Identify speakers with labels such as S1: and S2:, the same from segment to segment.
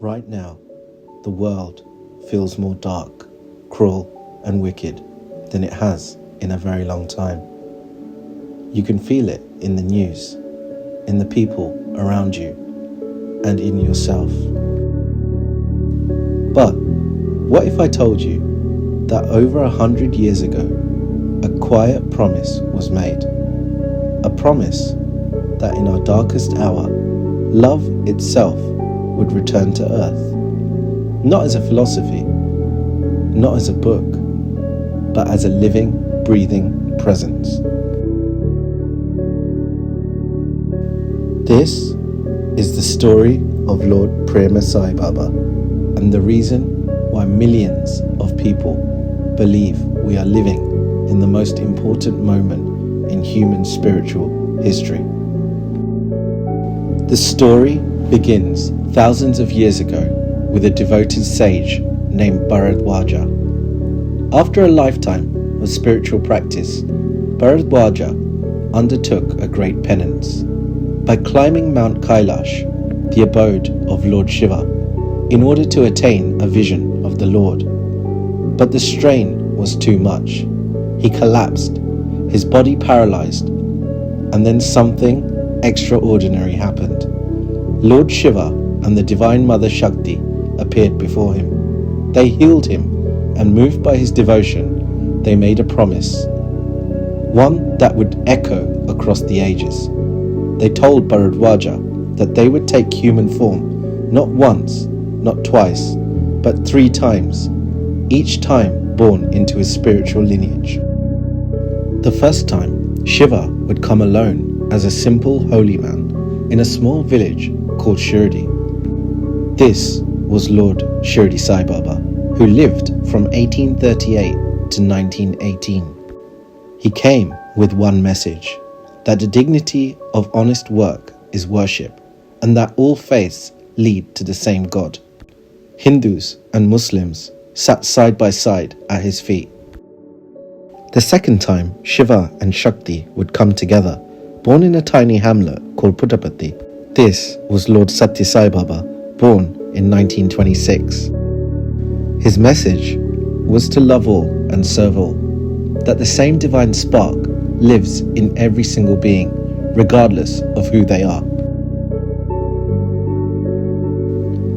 S1: Right now, the world feels more dark, cruel, and wicked than it has in a very long time. You can feel it in the news, in the people around you, and in yourself. But what if I told you that over 100 years ago, a quiet promise was made? A promise that in our darkest hour, love itself would return to earth. Not as a philosophy, not as a book, but as a living, breathing presence. This is the story of Lord Prema Sai Baba, and the reason why millions of people believe we are living in the most important moment in human spiritual history. The story begins thousands of years ago with a devoted sage named Bharadwaja. After a lifetime of spiritual practice, Bharadwaja undertook a great penance by climbing Mount Kailash, the abode of Lord Shiva, in order to attain a vision of the Lord. But the strain was too much. He collapsed, his body paralyzed, and then something extraordinary happened. Lord Shiva and the Divine Mother Shakti appeared before him. They healed him, and moved by his devotion, they made a promise, one that would echo across the ages. They told Bharadwaja that they would take human form, not once, not twice, but 3 times, each time born into his spiritual lineage. The first time, Shiva would come alone as a simple holy man in a small village called Shirdi. This was Lord Shirdi Sai Baba, who lived from 1838 to 1918. He came with one message, that the dignity of honest work is worship, and that all faiths lead to the same God. Hindus and Muslims sat side by side at his feet. The second time, Shiva and Shakti would come together, born in a tiny hamlet called Puttapati. This was Lord Satya Sai Baba, born in 1926. His message was to love all and serve all, that the same divine spark lives in every single being, regardless of who they are.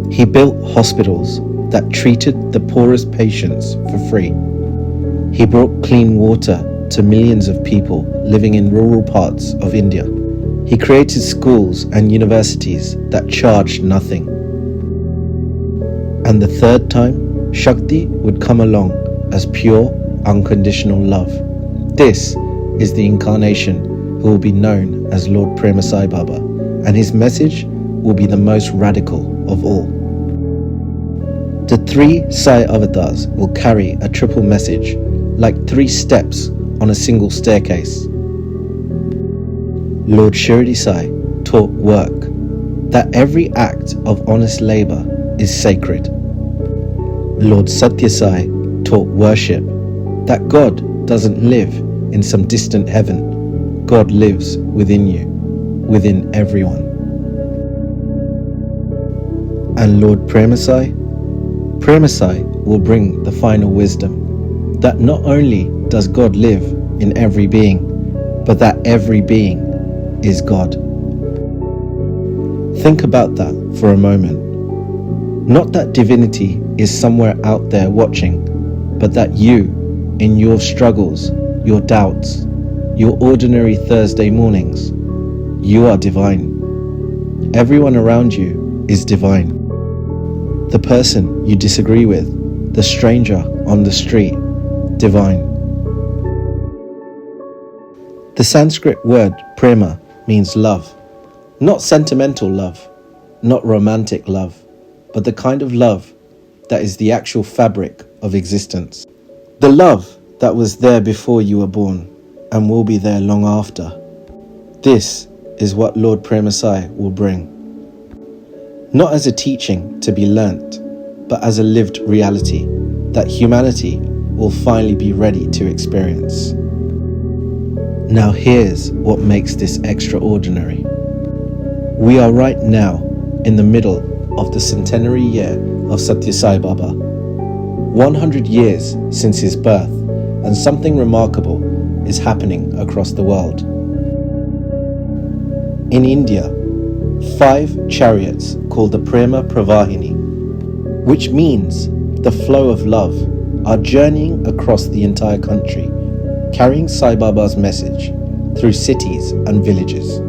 S1: He built hospitals that treated the poorest patients for free. He brought clean water to millions of people living in rural parts of India. He created schools and universities that charged nothing. And the third time, Shakti would come along as pure, unconditional love. This is the Incarnation, who will be known as Lord Prema Sai Baba, and his message will be the most radical of all. The 3 Sai avatars will carry a triple message, like 3 steps on a single staircase. Lord Shirdi Sai taught work, that every act of honest labor is sacred. Lord Satya Sai taught worship, that God doesn't live in some distant heaven. God lives within you, within everyone. And Lord Prema Sai will bring the final wisdom, that not only does God live in every being, but that every being is God. Think about that for a moment. Not that divinity is somewhere out there watching, but that you, in your struggles, your doubts, your ordinary Thursday mornings, you are divine. Everyone around you is divine. The person you disagree with, the stranger on the street, divine. The Sanskrit word prema means love, not sentimental love, not romantic love, but the kind of love that is the actual fabric of existence. The love that was there before you were born and will be there long after. This is what Lord Prema Sai will bring. Not as a teaching to be learnt, but as a lived reality that humanity will finally be ready to experience. Now here's what makes this extraordinary. We are right now in the middle of the centenary year of Satya Sai Baba. 100 years since his birth, and something remarkable is happening across the world. In India, 5 chariots called the Prema Pravahini, which means the flow of love, are journeying across the entire country, carrying Sai Baba's message through cities and villages.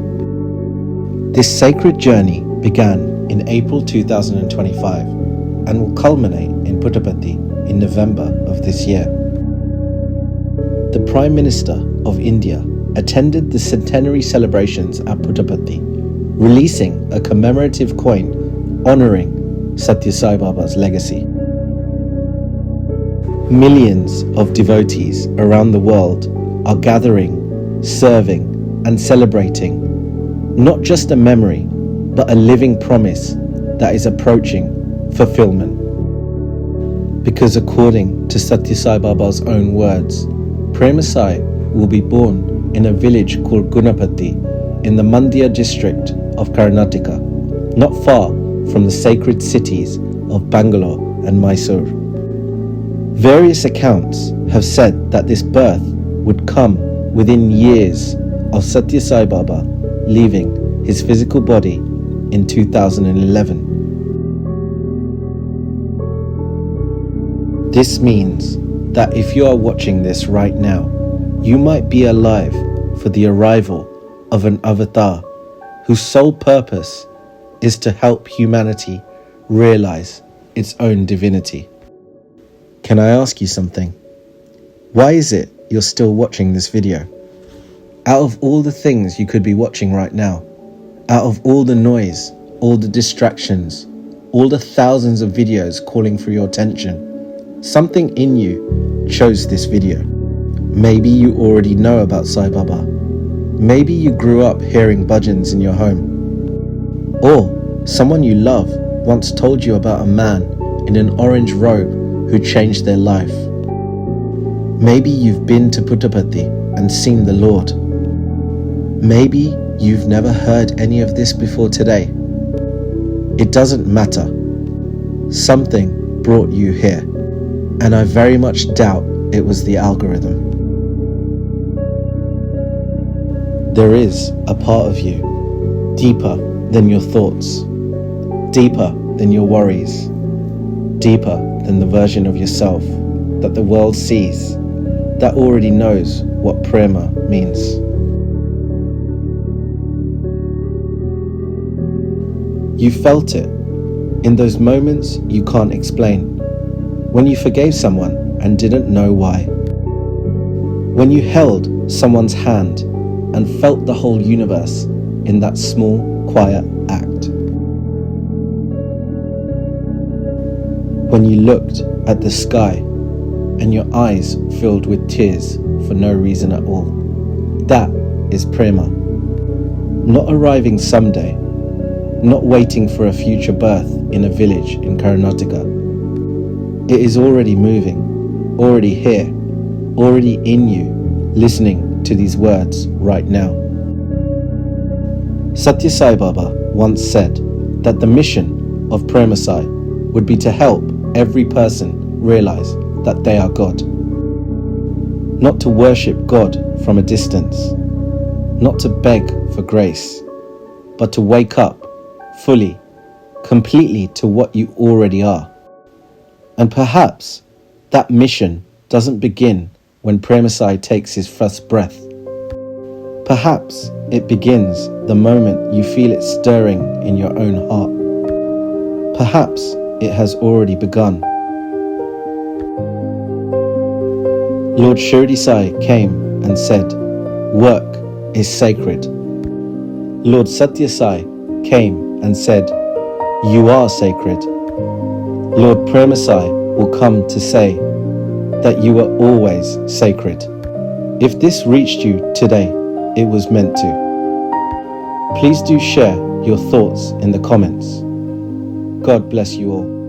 S1: This sacred journey began in April 2025 and will culminate in Puttaparthi in November of this year. The Prime Minister of India attended the centenary celebrations at Puttaparthi, releasing a commemorative coin honouring Satya Sai Baba's legacy. Millions of devotees around the world are gathering, serving and celebrating not just a memory but a living promise that is approaching fulfillment. Because according to Satya Sai Baba's own words, Prema Sai will be born in a village called Gunapati in the Mandya district of Karnataka, not far from the sacred cities of Bangalore and Mysore. Various accounts have said that this birth would come within years of Satya Sai Baba leaving his physical body in 2011. This means that if you are watching this right now, you might be alive for the arrival of an avatar whose sole purpose is to help humanity realize its own divinity. Can I ask you something? Why is it you're still watching this video? Out of all the things you could be watching right now, out of all the noise, all the distractions, all the thousands of videos calling for your attention, something in you chose this video. Maybe you already know about Sai Baba. Maybe you grew up hearing bhajans in your home. Or someone you love once told you about a man in an orange robe who changed their life. Maybe you've been to Puttaparthi and seen the Lord. Maybe you've never heard any of this before today. It doesn't matter. Something brought you here, and I very much doubt it was the algorithm. There is a part of you deeper than your thoughts, deeper than your worries, deeper than the version of yourself that the world sees, that already knows what prema means. You felt it in those moments you can't explain, when you forgave someone and didn't know why, when you held someone's hand and felt the whole universe in that small, quiet act, when you looked at the sky and your eyes filled with tears for no reason at all. That is prema. Not arriving someday, not waiting for a future birth in a village in Karnataka. It is already moving, already here, already in you, listening to these words right now. Satya Sai Baba once said that the mission of Prema Sai would be to help every person realize that they are God. Not to worship God from a distance, not to beg for grace, but to wake up fully, completely to what you already are. And perhaps that mission doesn't begin when Prema Sai takes his first breath. Perhaps it begins the moment you feel it stirring in your own heart. Perhaps it has already begun. Lord Shirdi Sai came and said, "Work is sacred." Lord Satya Sai came and said, "You are sacred." Lord Prema Sai will come to say that you are always sacred. If this reached you today, it was meant to. Please do share your thoughts in the comments. God bless you all.